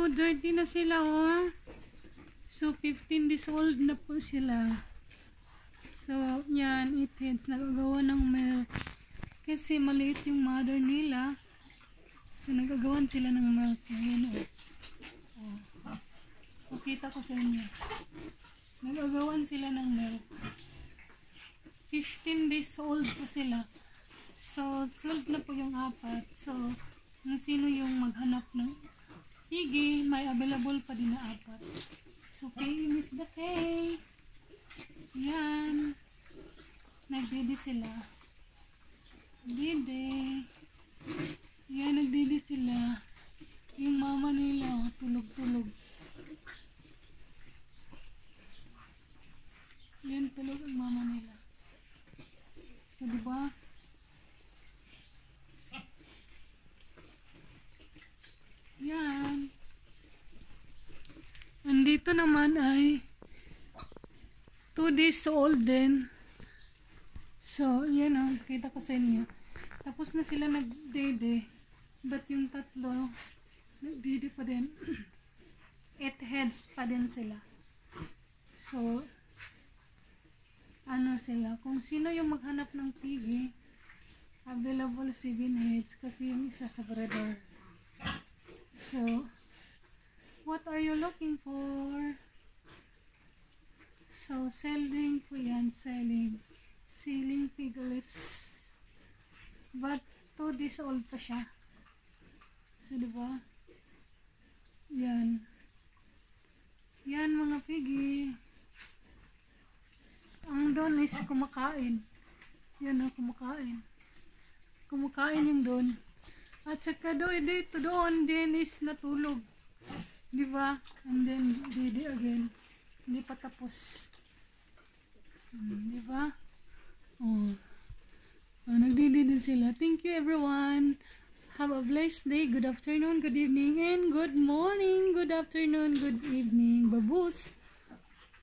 So, dirty na sila, oh. So, 15 days old na po sila. So, yan, 8 heads. Nagagawa ng milk. Kasi maliit yung mother nila. So, nagagawan sila ng milk. Ayan, oh. Pakita ko sa inyo. Nagagawan sila ng milk. 15 days old po sila. So, 12 na po yung apat. So, kung sino yung maghanap ng higi, may available pa din na apat. So, Kay is the Kay. Yan. Nagdidi sila. Didi. Yan, nagdidi sila. Yung mama nila, tulog-tulog. Yan, tulog ang mama nila. So, diba? Yan. Andito naman ay 2 days old din. So, yan o. Kita ko sa inyo. Tapos na sila nag-dede. But yung tatlo, nag-dede pa din. 8 heads pa din sila. So, ano sila? Kung sino yung maghanap ng pigi, available 7 heads kasi yung isa sa breeder. So, what are you looking for? So, selling po yan. Selling piglets. But, 2 days old pa siya. So, diba? Yan. Yan mga pigi. Ang doon is kumakain. Yan o, kumakain. Kumakain yung doon. At saka dito doon din is natulog. Diba? And then, didi again. Hindi pa tapos. Diba? Oh. Nagdidi din sila. Thank you everyone. Have a blessed day. Good afternoon, good evening, and good morning. Good afternoon, good evening. Babus.